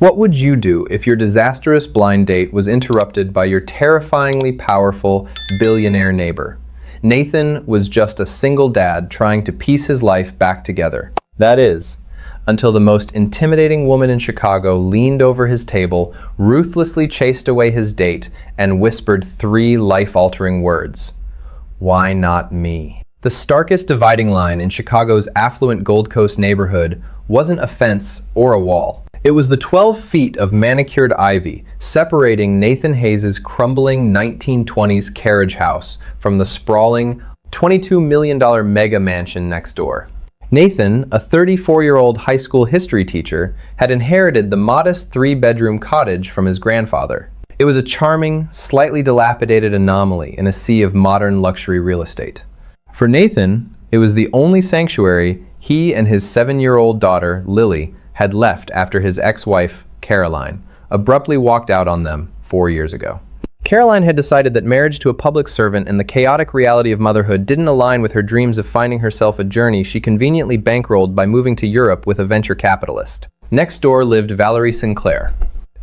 What would you do if your disastrous blind date was interrupted by your terrifyingly powerful billionaire neighbor? Nathan was just a single dad trying to piece his life back together. That is, until the most intimidating woman in Chicago leaned over his table, ruthlessly chased away his date, and whispered 3 life-altering words. Why not me? The starkest dividing line in Chicago's affluent Gold Coast neighborhood wasn't a fence or a wall. It was the 12 feet of manicured ivy separating Nathan Hayes' crumbling 1920s carriage house from the sprawling $22 million mega mansion next door. Nathan, a 34-year-old high school history teacher, had inherited the modest 3-bedroom cottage from his grandfather. It was a charming, slightly dilapidated anomaly in a sea of modern luxury real estate. For Nathan, it was the only sanctuary he and his 7-year-old daughter, Lily, had left after his ex-wife, Caroline, abruptly walked out on them 4 years ago. Caroline had decided that marriage to a public servant and the chaotic reality of motherhood didn't align with her dreams of finding herself a journey she conveniently bankrolled by moving to Europe with a venture capitalist. Next door lived Valerie Sinclair.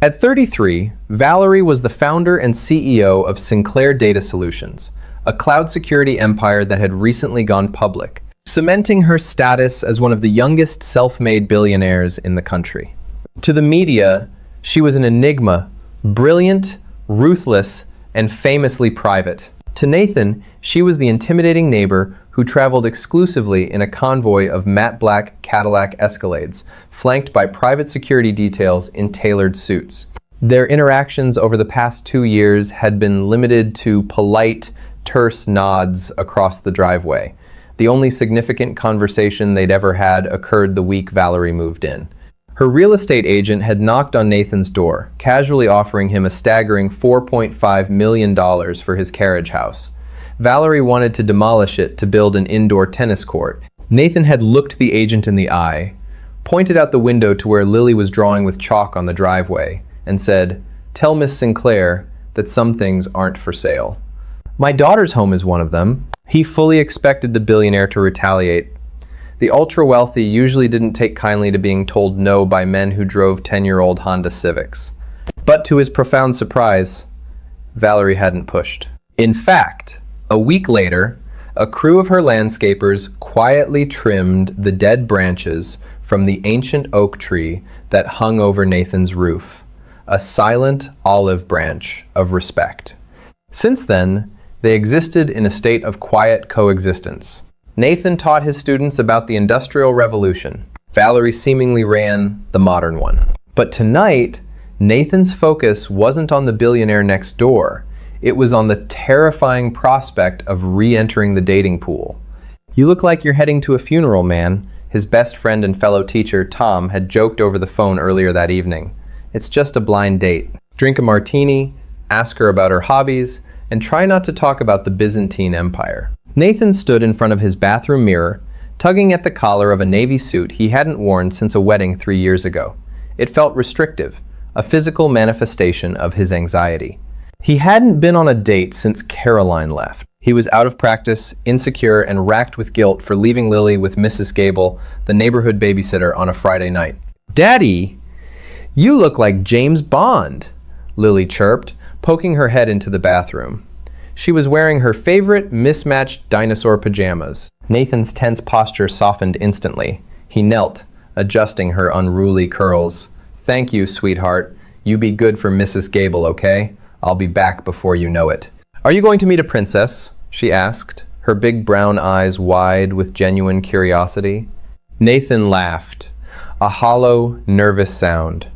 At 33, Valerie was the founder and CEO of Sinclair Data Solutions, a cloud security empire that had recently gone public, cementing her status as one of the youngest self-made billionaires in the country. To the media, she was an enigma, brilliant, ruthless, and famously private. To Nathan, she was the intimidating neighbor who traveled exclusively in a convoy of matte black Cadillac Escalades, flanked by private security details in tailored suits. Their interactions over the past 2 years had been limited to polite, terse nods across the driveway. The only significant conversation they'd ever had occurred the week Valerie moved in. Her real estate agent had knocked on Nathan's door, casually offering him a staggering $4.5 million for his carriage house. Valerie wanted to demolish it to build an indoor tennis court. Nathan had looked the agent in the eye, pointed out the window to where Lily was drawing with chalk on the driveway, and said, "Tell Miss Sinclair that some things aren't for sale." "My daughter's home is one of them." He fully expected the billionaire to retaliate. The ultra-wealthy usually didn't take kindly to being told no by men who drove 10-year-old Honda Civics. But to his profound surprise, Valerie hadn't pushed. In fact, a week later, a crew of her landscapers quietly trimmed the dead branches from the ancient oak tree that hung over Nathan's roof, a silent olive branch of respect. Since then, they existed in a state of quiet coexistence. Nathan taught his students about the Industrial Revolution. Valerie seemingly ran the modern one. But tonight, Nathan's focus wasn't on the billionaire next door. It was on the terrifying prospect of re-entering the dating pool. "You look like you're heading to a funeral, man," his best friend and fellow teacher, Tom, had joked over the phone earlier that evening. "It's just a blind date. Drink a martini, ask her about her hobbies, and try not to talk about the Byzantine Empire." Nathan stood in front of his bathroom mirror, tugging at the collar of a navy suit he hadn't worn since a wedding 3 years ago. It felt restrictive, a physical manifestation of his anxiety. He hadn't been on a date since Caroline left. He was out of practice, insecure, and racked with guilt for leaving Lily with Mrs. Gable, the neighborhood babysitter, on a Friday night. "Daddy, you look like James Bond," Lily chirped, poking her head into the bathroom. She was wearing her favorite mismatched dinosaur pajamas. Nathan's tense posture softened instantly. He knelt, adjusting her unruly curls. "Thank you, sweetheart. You be good for Mrs. Gable, okay? I'll be back before you know it." "Are you going to meet a princess?" she asked, her big brown eyes wide with genuine curiosity. Nathan laughed, a hollow, nervous sound.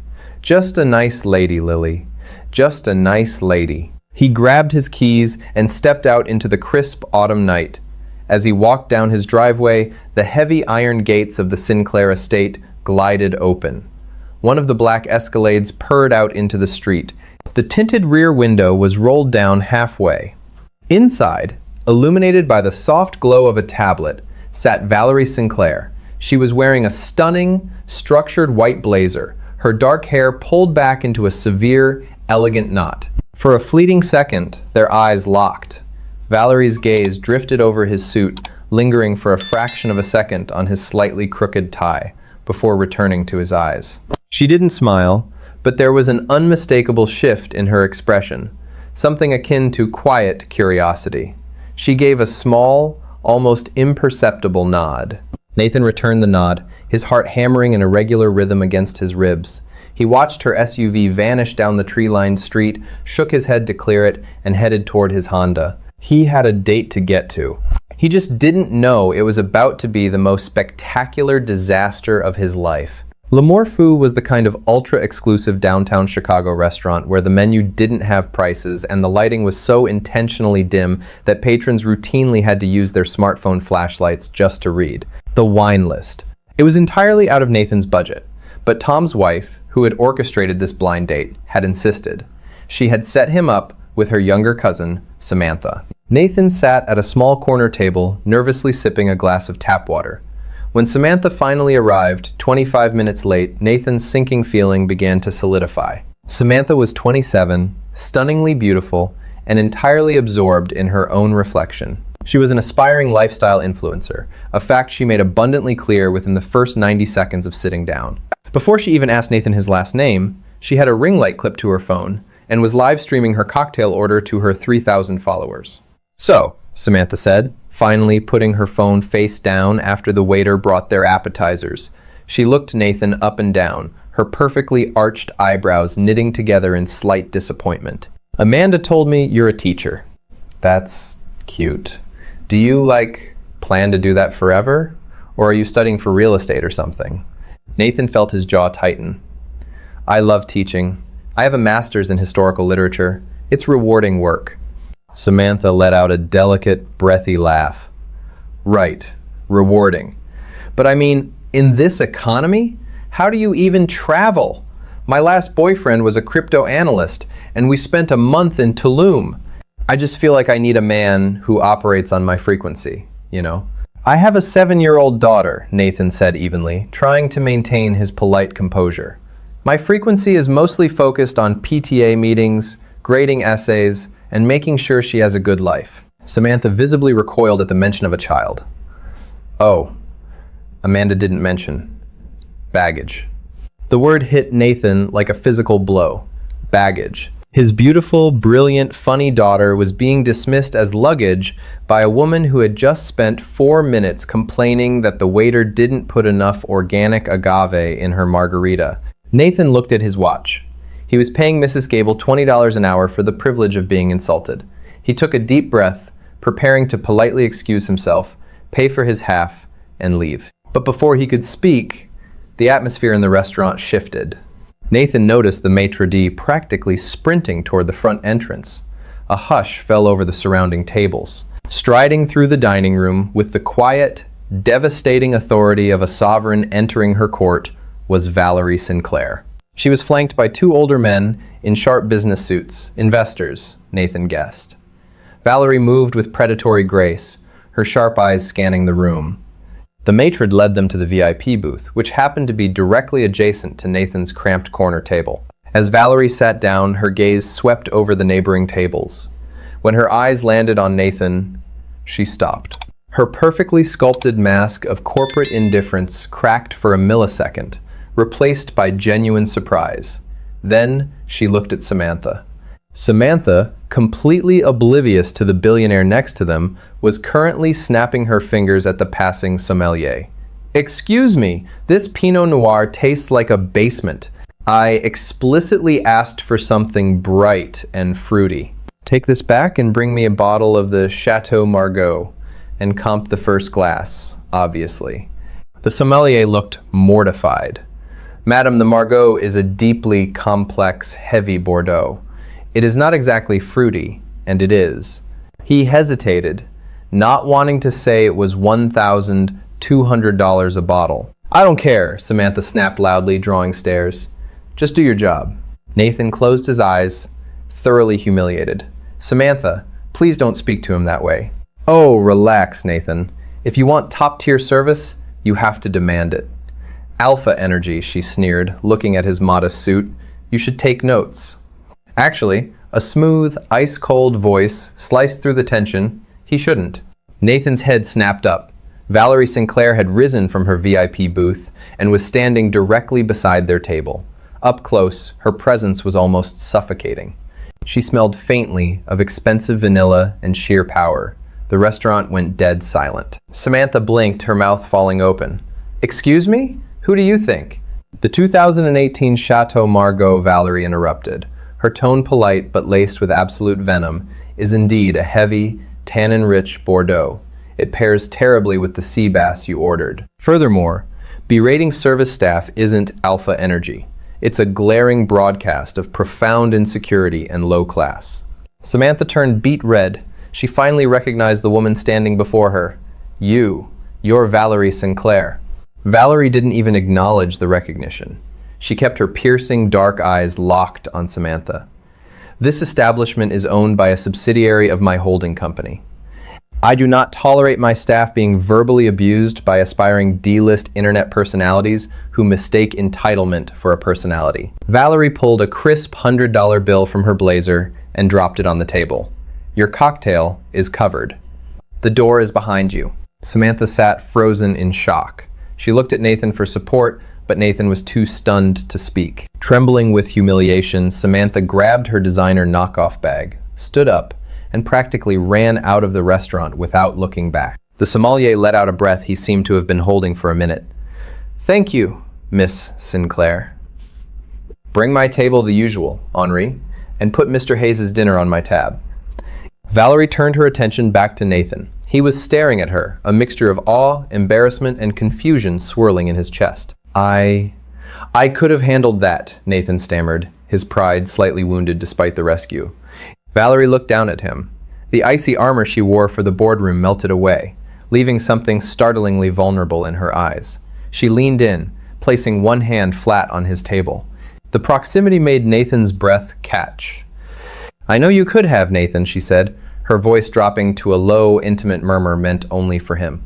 "Just a nice lady, Lily. Just a nice lady." He grabbed his keys and stepped out into the crisp autumn night. As he walked down his driveway, the heavy iron gates of the Sinclair estate glided open. One of the black Escalades purred out into the street. The tinted rear window was rolled down halfway. Inside, illuminated by the soft glow of a tablet, sat Valerie Sinclair. She was wearing a stunning, structured white blazer, her dark hair pulled back into a severe, elegant knot. For a fleeting second, their eyes locked. Valerie's gaze drifted over his suit, lingering for a fraction of a second on his slightly crooked tie, before returning to his eyes. She didn't smile, but there was an unmistakable shift in her expression, something akin to quiet curiosity. She gave a small, almost imperceptible nod. Nathan returned the nod, his heart hammering in a regular rhythm against his ribs. He watched her SUV vanish down the tree-lined street, shook his head to clear it, and headed toward his Honda. He had a date to get to. He just didn't know it was about to be the most spectacular disaster of his life. L'Amour Fou was the kind of ultra-exclusive downtown Chicago restaurant where the menu didn't have prices and the lighting was so intentionally dim that patrons routinely had to use their smartphone flashlights just to read the wine list. It was entirely out of Nathan's budget, but Tom's wife, who had orchestrated this blind date, had insisted. She had set him up with her younger cousin, Samantha. Nathan sat at a small corner table, nervously sipping a glass of tap water. When Samantha finally arrived, 25 minutes late, Nathan's sinking feeling began to solidify. Samantha was 27, stunningly beautiful, and entirely absorbed in her own reflection. She was an aspiring lifestyle influencer, a fact she made abundantly clear within the first 90 seconds of sitting down. Before she even asked Nathan his last name, she had a ring light clipped to her phone and was live streaming her cocktail order to her 3,000 followers. "So," Samantha said, finally putting her phone face down after the waiter brought their appetizers. She looked Nathan up and down, her perfectly arched eyebrows knitting together in slight disappointment. "Amanda told me you're a teacher." "That's cute. Do you, plan to do that forever? Or are you studying for real estate or something?" Nathan felt his jaw tighten. "I love teaching. I have a master's in historical literature. It's rewarding work." Samantha let out a delicate, breathy laugh. "Right, rewarding. But I mean, in this economy, how do you even travel? My last boyfriend was a crypto analyst, and we spent a month in Tulum. I just feel like I need a man who operates on my frequency, you know?" "I have a 7-year-old daughter," Nathan said evenly, trying to maintain his polite composure. "My frequency is mostly focused on PTA meetings, grading essays, and making sure she has a good life." Samantha visibly recoiled at the mention of a child. "Oh," Amanda didn't mention. Baggage. The word hit Nathan like a physical blow. Baggage. His beautiful, brilliant, funny daughter was being dismissed as luggage by a woman who had just spent 4 minutes complaining that the waiter didn't put enough organic agave in her margarita. Nathan looked at his watch. He was paying Mrs. Gable $20 an hour for the privilege of being insulted. He took a deep breath, preparing to politely excuse himself, pay for his half, and leave. But before he could speak, the atmosphere in the restaurant shifted. Nathan noticed the maitre d' practically sprinting toward the front entrance. A hush fell over the surrounding tables. Striding through the dining room with the quiet, devastating authority of a sovereign entering her court was Valerie Sinclair. She was flanked by 2 older men in sharp business suits, investors, Nathan guessed. Valerie moved with predatory grace, her sharp eyes scanning the room. The matron led them to the VIP booth, which happened to be directly adjacent to Nathan's cramped corner table. As Valerie sat down, her gaze swept over the neighboring tables. When her eyes landed on Nathan, she stopped. Her perfectly sculpted mask of corporate indifference cracked for a millisecond, replaced by genuine surprise. Then she looked at Samantha. Samantha, completely oblivious to the billionaire next to them, was currently snapping her fingers at the passing sommelier. "Excuse me, this Pinot Noir tastes like a basement. I explicitly asked for something bright and fruity. Take this back and bring me a bottle of the Chateau Margaux, and comp the first glass, obviously." The sommelier looked mortified. "Madam, the Margaux is a deeply complex, heavy Bordeaux. It is not exactly fruity, and it is." He hesitated, not wanting to say it was $1,200 a bottle. "I don't care," Samantha snapped loudly, drawing stares. "Just do your job." Nathan closed his eyes, thoroughly humiliated. "Samantha, please don't speak to him that way." "Oh, relax, Nathan. If you want top-tier service, you have to demand it." "Alpha energy," she sneered, looking at his modest suit. "You should take notes." Actually, a smooth, ice-cold voice sliced through the tension. He shouldn't. Nathan's head snapped up. Valerie Sinclair had risen from her VIP booth and was standing directly beside their table. Up close, her presence was almost suffocating. She smelled faintly of expensive vanilla and sheer power. The restaurant went dead silent. Samantha blinked, her mouth falling open. "Excuse me? Who do you think?" The 2018 Chateau Margaux, Valerie interrupted. Her tone polite but laced with absolute venom, is indeed a heavy, tannin-rich Bordeaux. It pairs terribly with the sea bass you ordered. Furthermore, berating service staff isn't alpha energy. It's a glaring broadcast of profound insecurity and low class. Samantha turned beet red. She finally recognized the woman standing before her. You're Valerie Sinclair. Valerie didn't even acknowledge the recognition. She kept her piercing dark eyes locked on Samantha. This establishment is owned by a subsidiary of my holding company. I do not tolerate my staff being verbally abused by aspiring D-list internet personalities who mistake entitlement for a personality. Valerie pulled a crisp $100 bill from her blazer and dropped it on the table. Your cocktail is covered. The door is behind you. Samantha sat frozen in shock. She looked at Nathan for support, but Nathan was too stunned to speak. Trembling with humiliation, Samantha grabbed her designer knockoff bag, stood up, and practically ran out of the restaurant without looking back. The sommelier let out a breath he seemed to have been holding for a minute. "Thank you, Miss Sinclair. Bring my table the usual, Henri, and put Mr. Hayes' dinner on my tab." Valerie turned her attention back to Nathan. He was staring at her, a mixture of awe, embarrassment, and confusion swirling in his chest. I could have handled that," Nathan stammered, his pride slightly wounded despite the rescue. Valerie looked down at him. The icy armor she wore for the boardroom melted away, leaving something startlingly vulnerable in her eyes. She leaned in, placing one hand flat on his table. The proximity made Nathan's breath catch. "I know you could have, Nathan," she said, her voice dropping to a low, intimate murmur meant only for him.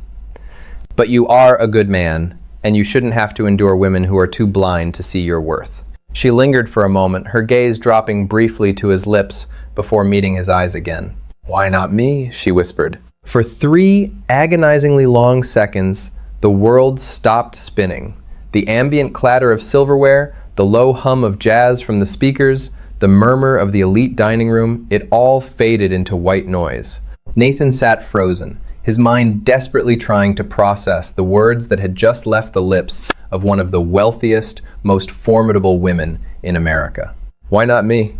"But you are a good man, and you shouldn't have to endure women who are too blind to see your worth." She lingered for a moment, her gaze dropping briefly to his lips before meeting his eyes again. "Why not me?" she whispered. For 3 agonizingly long seconds, the world stopped spinning. The ambient clatter of silverware, the low hum of jazz from the speakers, the murmur of the elite dining room, it all faded into white noise. Nathan sat frozen, his mind desperately trying to process the words that had just left the lips of one of the wealthiest, most formidable women in America. "Why not me?"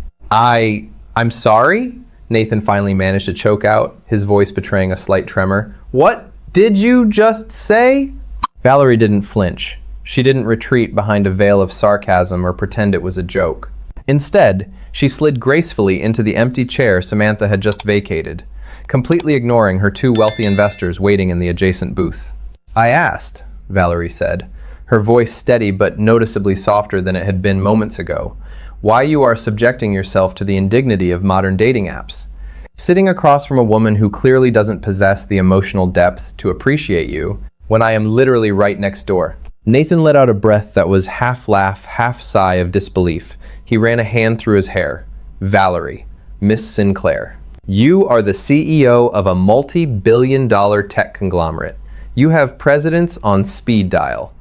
I'm sorry?" Nathan finally managed to choke out, his voice betraying a slight tremor. "What did you just say?" Valerie didn't flinch. She didn't retreat behind a veil of sarcasm or pretend it was a joke. Instead, she slid gracefully into the empty chair Samantha had just vacated, completely ignoring her 2 wealthy investors waiting in the adjacent booth. "I asked," Valerie said, her voice steady but noticeably softer than it had been moments ago, "why you are subjecting yourself to the indignity of modern dating apps. Sitting across from a woman who clearly doesn't possess the emotional depth to appreciate you, when I am literally right next door." Nathan let out a breath that was half laugh, half sigh of disbelief. He ran a hand through his hair. "Valerie, Miss Sinclair, you are the CEO of a multi-billion-dollar tech conglomerate. You have presidents on speed dial.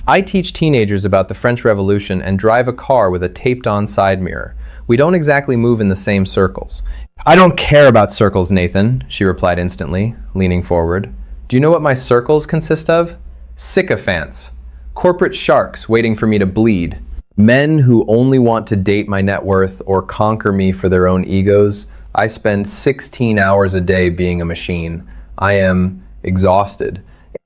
I teach teenagers about the French Revolution and drive a car with a taped-on side mirror. We don't exactly move in the same circles." "I don't care about circles, Nathan," she replied instantly, leaning forward. "Do you know what my circles consist of? Sycophants. Corporate sharks waiting for me to bleed. Men who only want to date my net worth or conquer me for their own egos. I spend 16 hours a day being a machine. I am exhausted."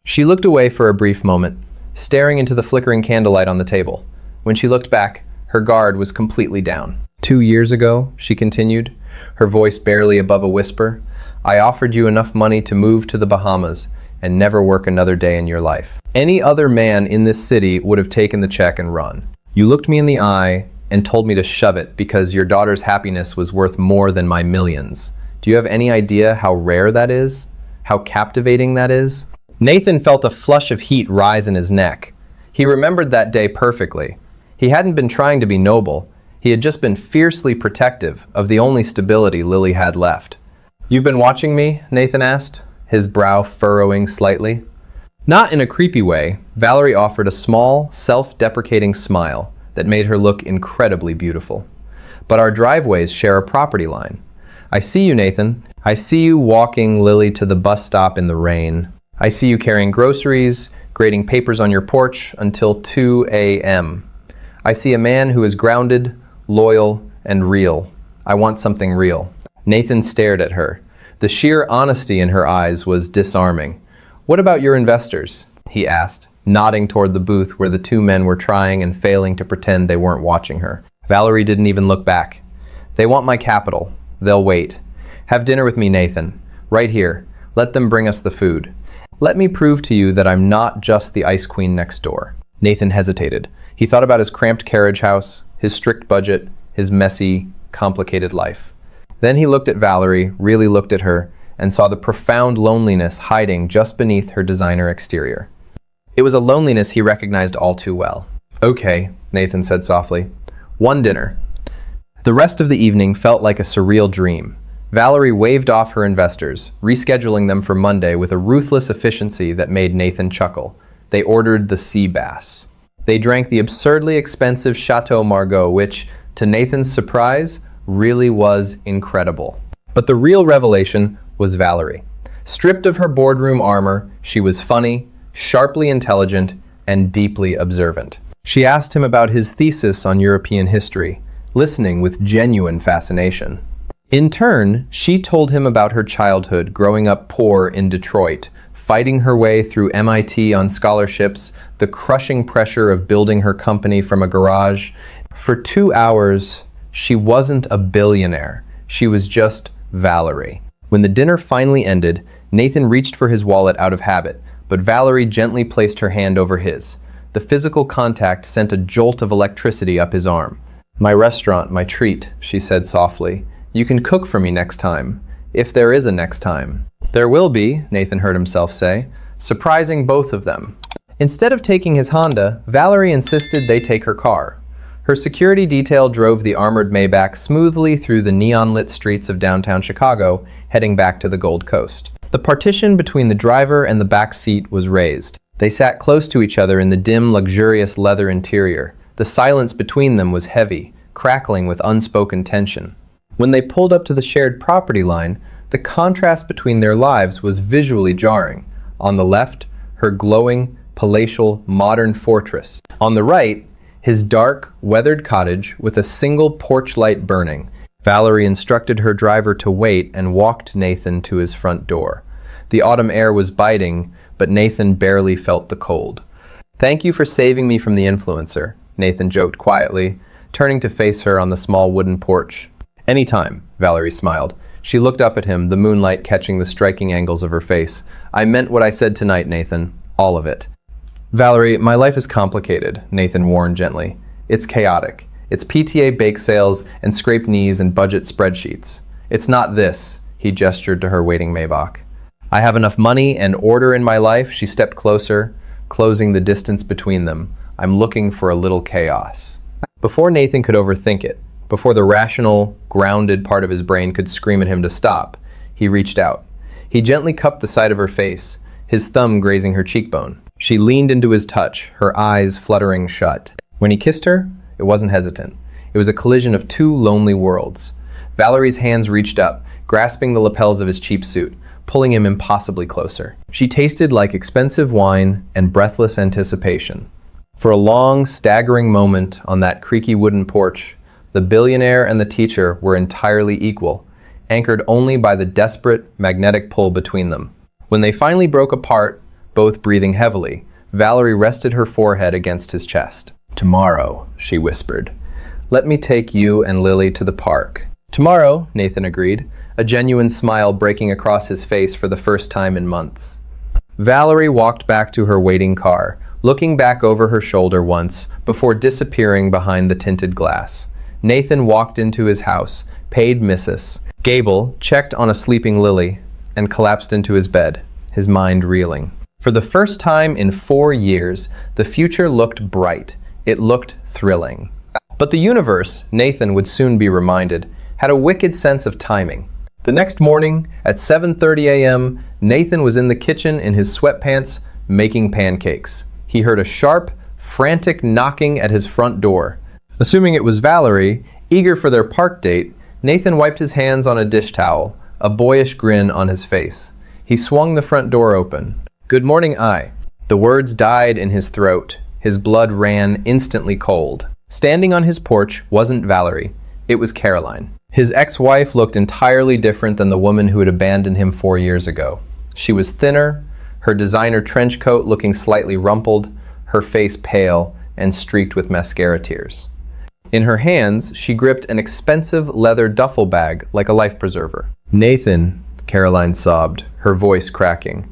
She looked away for a brief moment, staring into the flickering candlelight on the table. When she looked back, her guard was completely down. 2 years ago, she continued, her voice barely above a whisper, I offered you enough money to move to the Bahamas and never work another day in your life. Any other man in this city would have taken the check and run. You looked me in the eye and told me to shove it because your daughter's happiness was worth more than my millions. Do you have any idea how rare that is? How captivating that is? Nathan felt a flush of heat rise in his neck. He remembered that day perfectly. He hadn't been trying to be noble. He had just been fiercely protective of the only stability Lily had left. "You've been watching me?" Nathan asked, his brow furrowing slightly. Not in a creepy way, Valerie offered a small, self-deprecating smile, that made her look incredibly beautiful. But our driveways share a property line. I see you, Nathan. I see you walking Lily to the bus stop in the rain. I see you carrying groceries, grading papers on your porch until 2 a.m. I see a man who is grounded, loyal, and real. I want something real. Nathan stared at her. The sheer honesty in her eyes was disarming. What about your investors? He asked, nodding toward the booth where the two men were trying and failing to pretend they weren't watching her. Valerie didn't even look back. They want my capital. They'll wait. Have dinner with me, Nathan. Right here. Let them bring us the food. Let me prove to you that I'm not just the ice queen next door. Nathan hesitated. He thought about his cramped carriage house, his strict budget, his messy, complicated life. Then he looked at Valerie, really looked at her, and saw the profound loneliness hiding just beneath her designer exterior. It was a loneliness he recognized all too well. Okay, Nathan said softly. One dinner. The rest of the evening felt like a surreal dream. Valerie waved off her investors, rescheduling them for Monday with a ruthless efficiency that made Nathan chuckle. They ordered the sea bass. They drank the absurdly expensive Chateau Margaux, which, to Nathan's surprise, really was incredible. But the real revelation was Valerie. Stripped of her boardroom armor, she was funny, sharply intelligent, and deeply observant. She asked him about his thesis on European history, listening with genuine fascination. In turn, she told him about her childhood growing up poor in Detroit, fighting her way through MIT on scholarships, the crushing pressure of building her company from a garage. For 2 hours, she wasn't a billionaire. She was just Valerie. When the dinner finally ended, Nathan reached for his wallet out of habit, but Valerie gently placed her hand over his. The physical contact sent a jolt of electricity up his arm. My restaurant, my treat, she said softly. You can cook for me next time, if there is a next time. There will be, Nathan heard himself say, surprising both of them. Instead of taking his Honda, Valerie insisted they take her car. Her security detail drove the armored Maybach smoothly through the neon-lit streets of downtown Chicago, heading back to the Gold Coast. The partition between the driver and the back seat was raised. They sat close to each other in the dim, luxurious leather interior. The silence between them was heavy, crackling with unspoken tension. When they pulled up to the shared property line, the contrast between their lives was visually jarring. On the left, her glowing, palatial, modern fortress. On the right, his dark, weathered cottage with a single porch light burning. Valerie instructed her driver to wait and walked Nathan to his front door. The autumn air was biting, but Nathan barely felt the cold. Thank you for saving me from the influencer, Nathan joked quietly, turning to face her on the small wooden porch. Anytime, Valerie smiled. She looked up at him, the moonlight catching the striking angles of her face. I meant what I said tonight, Nathan. All of it. Valerie, my life is complicated, Nathan warned gently. It's chaotic. It's PTA bake sales and scraped knees and budget spreadsheets. It's not this, he gestured to her waiting Maybach. I have enough money and order in my life. She stepped closer, closing the distance between them. I'm looking for a little chaos. Before Nathan could overthink it, before the rational, grounded part of his brain could scream at him to stop, he reached out. He gently cupped the side of her face, his thumb grazing her cheekbone. She leaned into his touch, her eyes fluttering shut. When he kissed her, it wasn't hesitant. It was a collision of two lonely worlds. Valerie's hands reached up, grasping the lapels of his cheap suit, pulling him impossibly closer. She tasted like expensive wine and breathless anticipation. For a long, staggering moment on that creaky wooden porch, the billionaire and the teacher were entirely equal, anchored only by the desperate, magnetic pull between them. When they finally broke apart, both breathing heavily, Valerie rested her forehead against his chest. Tomorrow, she whispered. Let me take you and Lily to the park. Tomorrow, Nathan agreed, a genuine smile breaking across his face for the first time in months. Valerie walked back to her waiting car, looking back over her shoulder once before disappearing behind the tinted glass. Nathan walked into his house, paid Mrs. Gable, checked on a sleeping Lily, and collapsed into his bed, his mind reeling. For the first time in 4 years, the future looked bright. It looked thrilling. But the universe, Nathan would soon be reminded, had a wicked sense of timing. The next morning, at 7:30 a.m., Nathan was in the kitchen in his sweatpants, making pancakes. He heard a sharp, frantic knocking at his front door. Assuming it was Valerie, eager for their park date, Nathan wiped his hands on a dish towel, a boyish grin on his face. He swung the front door open. "Good morning, I." The words died in his throat. His blood ran instantly cold. Standing on his porch wasn't Valerie. It was Caroline. His ex-wife looked entirely different than the woman who had abandoned him 4 years ago. She was thinner, her designer trench coat looking slightly rumpled, her face pale and streaked with mascara tears. In her hands, she gripped an expensive leather duffel bag like a life preserver. "Nathan," Caroline sobbed, her voice cracking.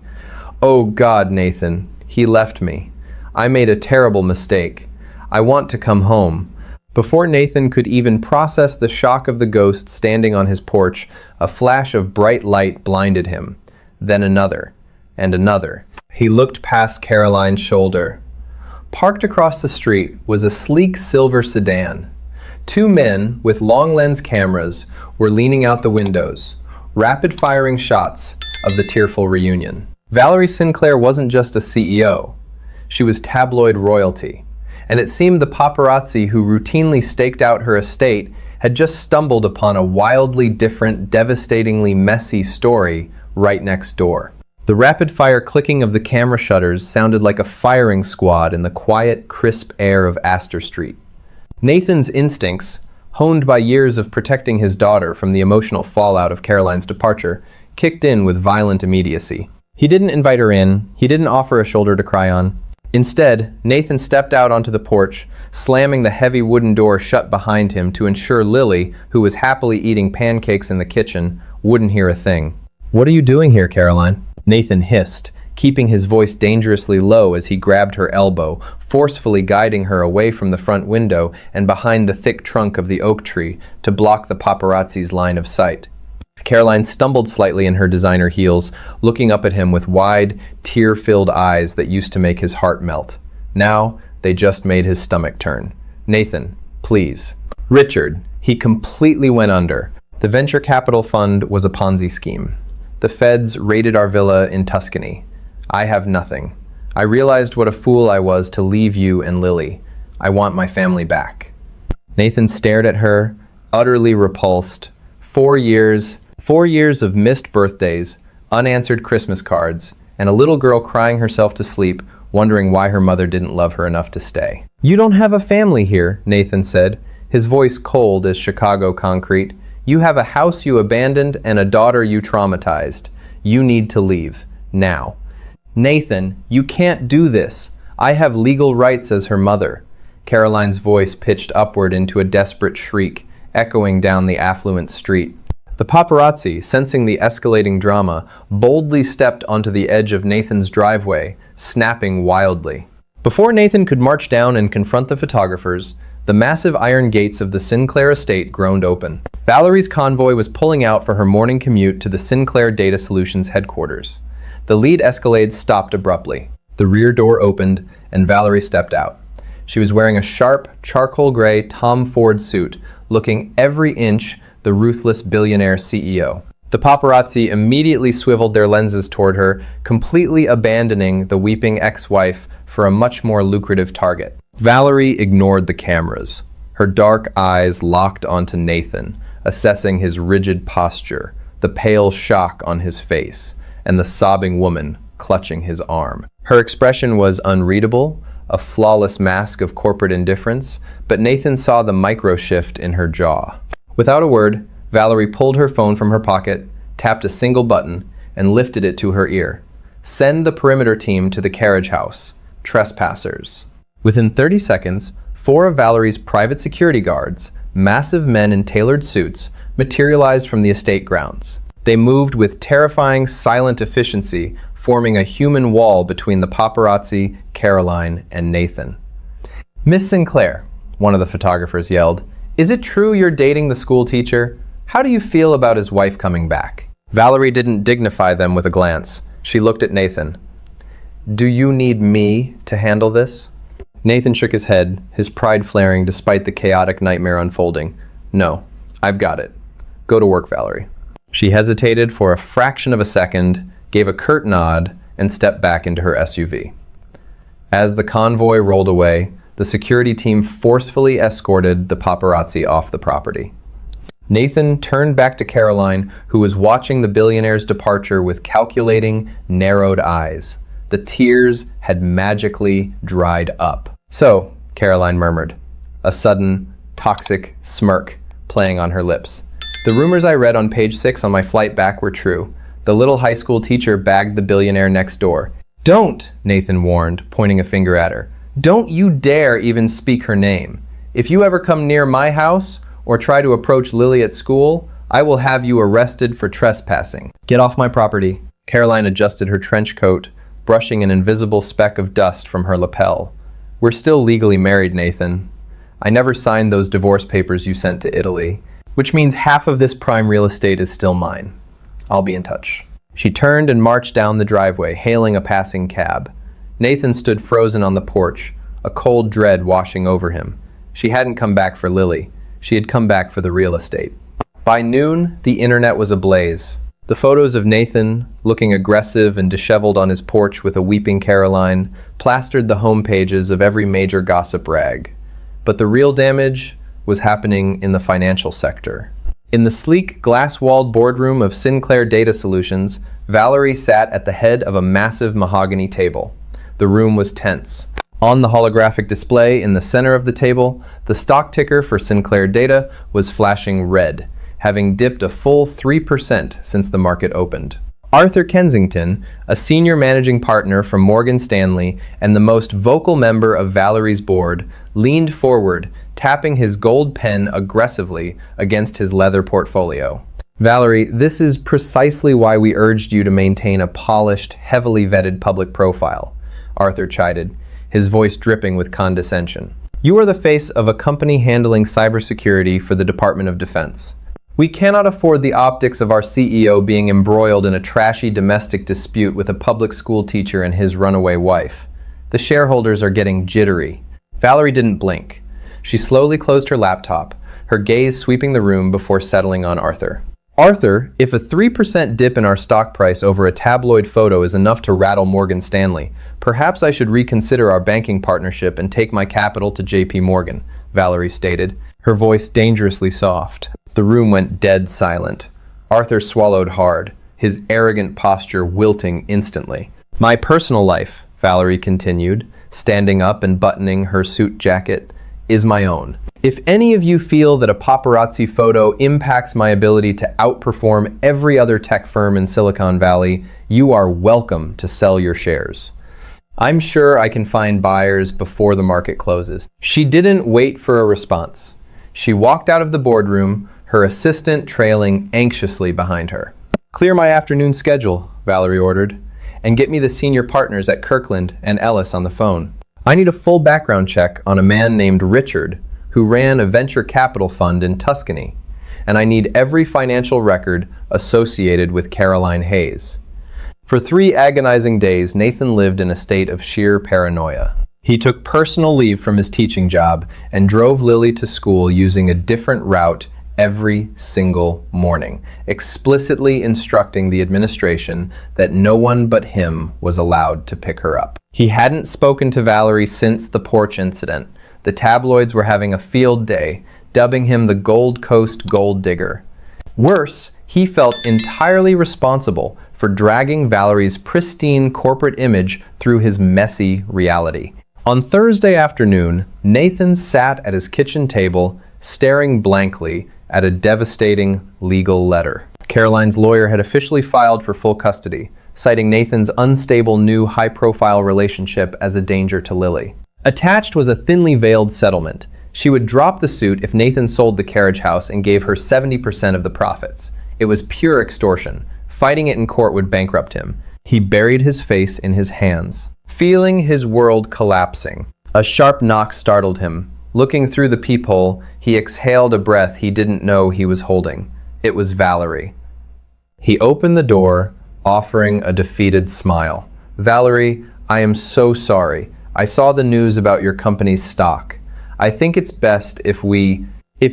"Oh God, Nathan, he left me. I made a terrible mistake. I want to come home." Before Nathan could even process the shock of the ghost standing on his porch, a flash of bright light blinded him. Then another, and another. He looked past Caroline's shoulder. Parked across the street was a sleek silver sedan. 2 men with long lens cameras were leaning out the windows, rapid-firing shots of the tearful reunion. Valerie Sinclair wasn't just a CEO. She was tabloid royalty. And it seemed the paparazzi who routinely staked out her estate had just stumbled upon a wildly different, devastatingly messy story right next door. The rapid-fire clicking of the camera shutters sounded like a firing squad in the quiet, crisp air of Astor Street. Nathan's instincts, honed by years of protecting his daughter from the emotional fallout of Caroline's departure, kicked in with violent immediacy. He didn't invite her in. He didn't offer a shoulder to cry on. Instead, Nathan stepped out onto the porch, slamming the heavy wooden door shut behind him to ensure Lily, who was happily eating pancakes in the kitchen, wouldn't hear a thing. "What are you doing here, Caroline?" Nathan hissed, keeping his voice dangerously low as he grabbed her elbow, forcefully guiding her away from the front window and behind the thick trunk of the oak tree to block the paparazzi's line of sight. Caroline stumbled slightly in her designer heels, looking up at him with wide, tear-filled eyes that used to make his heart melt. Now, they just made his stomach turn. "Nathan, please." "Richard." He completely went under. The venture capital fund was a Ponzi scheme. The feds raided our villa in Tuscany. I have nothing. I realized what a fool I was to leave you and Lily. I want my family back. Nathan stared at her, utterly repulsed. 4 years of missed birthdays, unanswered Christmas cards, and a little girl crying herself to sleep, wondering why her mother didn't love her enough to stay. "You don't have a family here," Nathan said, his voice cold as Chicago concrete. "You have a house you abandoned and a daughter you traumatized. You need to leave. Now." "Nathan, you can't do this. I have legal rights as her mother." Caroline's voice pitched upward into a desperate shriek, echoing down the affluent street. The paparazzi, sensing the escalating drama, boldly stepped onto the edge of Nathan's driveway, snapping wildly. Before Nathan could march down and confront the photographers, the massive iron gates of the Sinclair estate groaned open. Valerie's convoy was pulling out for her morning commute to the Sinclair Data Solutions headquarters. The lead Escalade stopped abruptly. The rear door opened, and Valerie stepped out. She was wearing a sharp, charcoal gray Tom Ford suit, looking every inch the ruthless billionaire CEO. The paparazzi immediately swiveled their lenses toward her, completely abandoning the weeping ex-wife for a much more lucrative target. Valerie ignored the cameras, her dark eyes locked onto Nathan, assessing his rigid posture, the pale shock on his face, and the sobbing woman clutching his arm. Her expression was unreadable, a flawless mask of corporate indifference, but Nathan saw the micro-shift in her jaw. Without a word, Valerie pulled her phone from her pocket, tapped a single button, and lifted it to her ear. "Send the perimeter team to the carriage house. Trespassers." Within 30 seconds, 4 of Valerie's private security guards, massive men in tailored suits, materialized from the estate grounds. They moved with terrifying, silent efficiency, forming a human wall between the paparazzi, Caroline, and Nathan. "Miss Sinclair," one of the photographers yelled, "is it true you're dating the school teacher? How do you feel about his wife coming back?" Valerie didn't dignify them with a glance. She looked at Nathan. "Do you need me to handle this?" Nathan shook his head, his pride flaring despite the chaotic nightmare unfolding. "No, I've got it. Go to work, Valerie." She hesitated for a fraction of a second, gave a curt nod, and stepped back into her SUV. As the convoy rolled away, the The security team forcefully escorted the paparazzi off the property. Nathan turned back to Caroline, who was watching the billionaire's departure with calculating, narrowed eyes. The tears had magically dried up. "So," Caroline murmured, a sudden, toxic smirk playing on her lips. "The rumors I read on page 6 on my flight back were true. The little high school teacher bagged the billionaire next door." "Don't," Nathan warned, pointing a finger at her. "Don't you dare even speak her name. If you ever come near my house or try to approach Lily at school, I will have you arrested for trespassing. Get off my property." Caroline adjusted her trench coat, brushing an invisible speck of dust from her lapel. "We're still legally married, Nathan. I never signed those divorce papers you sent to Italy, which means half of this prime real estate is still mine. I'll be in touch." She turned and marched down the driveway, hailing a passing cab. Nathan stood frozen on the porch, a cold dread washing over him. She hadn't come back for Lily. She had come back for the real estate. By noon, the internet was ablaze. The photos of Nathan, looking aggressive and disheveled on his porch with a weeping Caroline, plastered the home pages of every major gossip rag. But the real damage was happening in the financial sector. In the sleek, glass-walled boardroom of Sinclair Data Solutions, Valerie sat at the head of a massive mahogany table. The room was tense. On the holographic display in the center of the table, the stock ticker for Sinclair Data was flashing red, having dipped a full 3% since the market opened. Arthur Kensington, a senior managing partner from Morgan Stanley and the most vocal member of Valerie's board, leaned forward, tapping his gold pen aggressively against his leather portfolio. "Valerie, this is precisely why we urged you to maintain a polished, heavily vetted public profile," Arthur chided, his voice dripping with condescension. "You are the face of a company handling cybersecurity for the Department of Defense. We cannot afford the optics of our CEO being embroiled in a trashy domestic dispute with a public school teacher and his runaway wife. The shareholders are getting jittery." Valerie didn't blink. She slowly closed her laptop, her gaze sweeping the room before settling on Arthur. "Arthur, if a 3% dip in our stock price over a tabloid photo is enough to rattle Morgan Stanley, perhaps I should reconsider our banking partnership and take my capital to JP Morgan," Valerie stated, her voice dangerously soft. The room went dead silent. Arthur swallowed hard, his arrogant posture wilting instantly. "My personal life," Valerie continued, standing up and buttoning her suit jacket, "is my own. If any of you feel that a paparazzi photo impacts my ability to outperform every other tech firm in Silicon Valley, you are welcome to sell your shares. I'm sure I can find buyers before the market closes." She didn't wait for a response. She walked out of the boardroom, her assistant trailing anxiously behind her. "Clear my afternoon schedule," Valerie ordered, "and get me the senior partners at Kirkland and Ellis on the phone. I need a full background check on a man named Richard, who ran a venture capital fund in Tuscany, and I need every financial record associated with Caroline Hayes." For 3 agonizing days, Nathan lived in a state of sheer paranoia. He took personal leave from his teaching job and drove Lily to school using a different route every single morning, explicitly instructing the administration that no one but him was allowed to pick her up. He hadn't spoken to Valerie since the porch incident. The tabloids were having a field day, dubbing him the Gold Coast gold digger. Worse, he felt entirely responsible for dragging Valerie's pristine corporate image through his messy reality. On Thursday afternoon, Nathan sat at his kitchen table, staring blankly at a devastating legal letter. Caroline's lawyer had officially filed for full custody, citing Nathan's unstable new high-profile relationship as a danger to Lily. Attached was a thinly veiled settlement. She would drop the suit if Nathan sold the carriage house and gave her 70% of the profits. It was pure extortion. Fighting it in court would bankrupt him. He buried his face in his hands, feeling his world collapsing. A sharp knock startled him. Looking through the peephole, he exhaled a breath he didn't know he was holding. It was Valerie. He opened the door, offering a defeated smile. "Valerie, I am so sorry. I saw the news about your company's stock. I think it's best if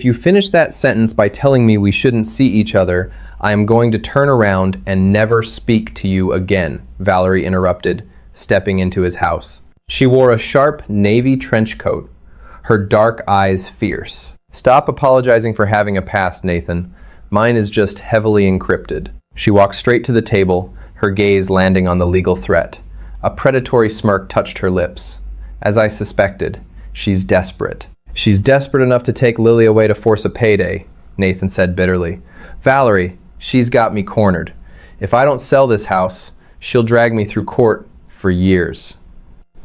you finish that sentence by telling me we shouldn't see each other, I am going to turn around and never speak to you again," Valerie interrupted, stepping into his house. She wore a sharp navy trench coat, her dark eyes fierce. "Stop apologizing for having a past, Nathan. Mine is just heavily encrypted." She walked straight to the table, her gaze landing on the legal threat. A predatory smirk touched her lips. "As I suspected, she's desperate." "She's desperate enough to take Lily away to force a payday," Nathan said bitterly. "Valerie, she's got me cornered. If I don't sell this house, she'll drag me through court for years."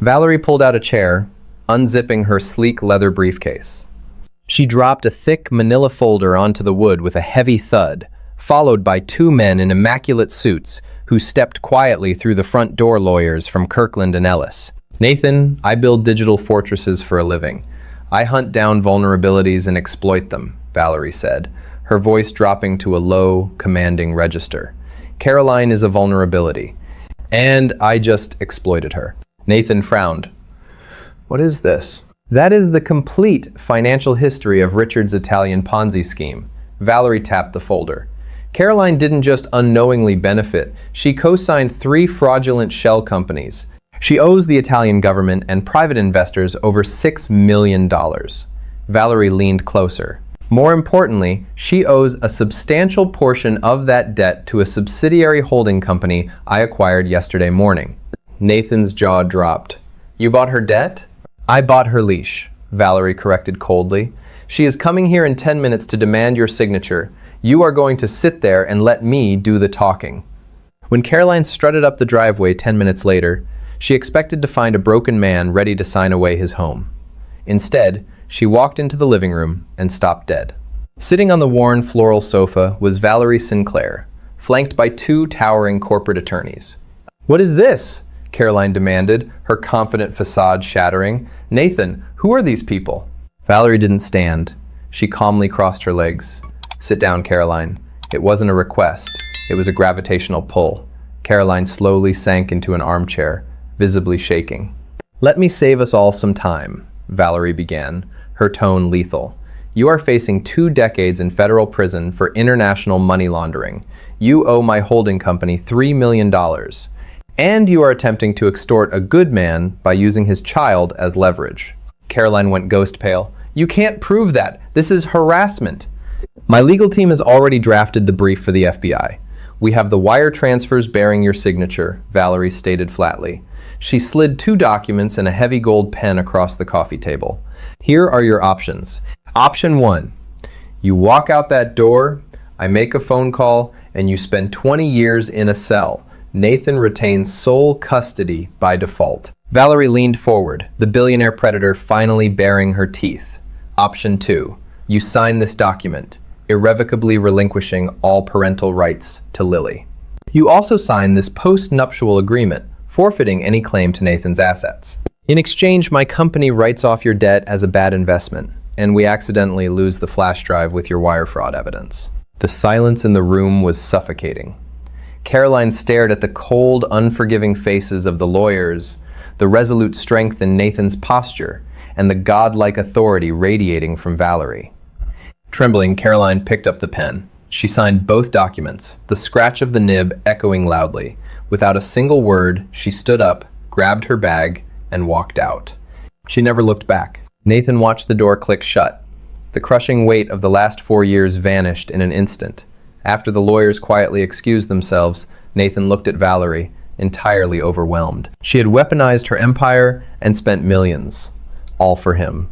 Valerie pulled out a chair, unzipping her sleek leather briefcase. She dropped a thick manila folder onto the wood with a heavy thud, followed by two men in immaculate suits who stepped quietly through the front door lawyers from Kirkland and Ellis. "Nathan, I build digital fortresses for a living. I hunt down vulnerabilities and exploit them," Valerie said, her voice dropping to a low, commanding register. "Caroline is a vulnerability, and I just exploited her." Nathan frowned. "What is this?" "That is the complete financial history of Richard's Italian Ponzi scheme." Valerie tapped the folder. "Caroline didn't just unknowingly benefit, she co-signed 3 fraudulent shell companies. She owes the Italian government and private investors over $6 million. Valerie leaned closer. "More importantly, she owes a substantial portion of that debt to a subsidiary holding company I acquired yesterday morning." Nathan's jaw dropped. "You bought her debt?" "I bought her leash," Valerie corrected coldly. "She is coming here in 10 minutes to demand your signature. You are going to sit there and let me do the talking." When Caroline strutted up the driveway 10 minutes later, she expected to find a broken man ready to sign away his home. Instead, she walked into the living room and stopped dead. Sitting on the worn floral sofa was Valerie Sinclair, flanked by 2 towering corporate attorneys. "What is this?" Caroline demanded, her confident facade shattering. "Nathan, who are these people?" Valerie didn't stand. She calmly crossed her legs. "Sit down, Caroline." It wasn't a request. It was a gravitational pull. Caroline slowly sank into an armchair, visibly shaking. "Let me save us all some time," Valerie began, her tone lethal. "You are facing 2 decades in federal prison for international money laundering. You owe my holding company $3 million. And you are attempting to extort a good man by using his child as leverage." Caroline went ghost pale. "You can't prove that. This is harassment." "My legal team has already drafted the brief for the FBI. We have the wire transfers bearing your signature," Valerie stated flatly. She slid 2 documents and a heavy gold pen across the coffee table. "Here are your options. Option 1. You walk out that door, I make a phone call, and you spend 20 years in a cell. Nathan retains sole custody by default." Valerie leaned forward, the billionaire predator finally baring her teeth. Option 2. You sign this document, irrevocably relinquishing all parental rights to Lily. You also sign this post-nuptial agreement, forfeiting any claim to Nathan's assets. In exchange, my company writes off your debt as a bad investment, and we accidentally lose the flash drive with your wire fraud evidence. The silence in the room was suffocating. Caroline stared at the cold, unforgiving faces of the lawyers, the resolute strength in Nathan's posture, and the godlike authority radiating from Valerie. Trembling, Caroline picked up the pen. She signed both documents, the scratch of the nib echoing loudly. Without a single word, she stood up, grabbed her bag, and walked out. She never looked back. Nathan watched the door click shut. The crushing weight of the last 4 years vanished in an instant. After the lawyers quietly excused themselves, Nathan looked at Valerie, entirely overwhelmed. She had weaponized her empire and spent millions, all for him.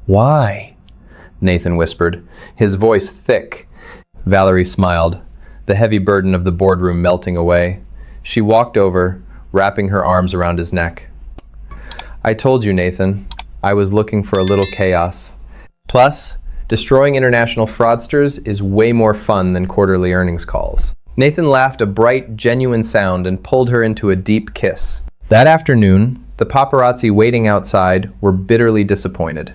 "Why?" Nathan whispered, his voice thick. Valerie smiled, the heavy burden of the boardroom melting away. She walked over, wrapping her arms around his neck. "I told you, Nathan, I was looking for a little chaos. Plus, destroying international fraudsters is way more fun than quarterly earnings calls." Nathan laughed a bright, genuine sound and pulled her into a deep kiss. That afternoon, the paparazzi waiting outside were bitterly disappointed.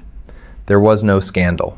There was no scandal.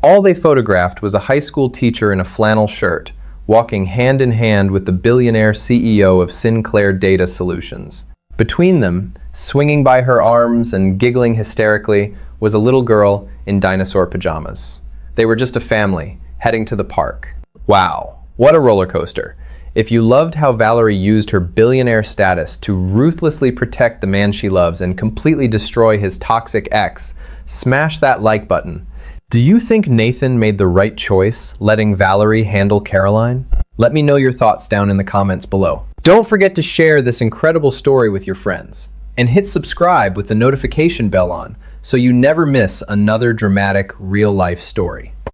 All they photographed was a high school teacher in a flannel shirt, walking hand in hand with the billionaire CEO of Sinclair Data Solutions. Between them, swinging by her arms and giggling hysterically, was a little girl in dinosaur pajamas. They were just a family, heading to the park. Wow, what a roller coaster. If you loved how Valerie used her billionaire status to ruthlessly protect the man she loves and completely destroy his toxic ex, smash that like button. Do you think Nathan made the right choice, letting Valerie handle Caroline? Let me know your thoughts down in the comments below. Don't forget to share this incredible story with your friends, and hit subscribe with the notification bell on so you never miss another dramatic real-life story.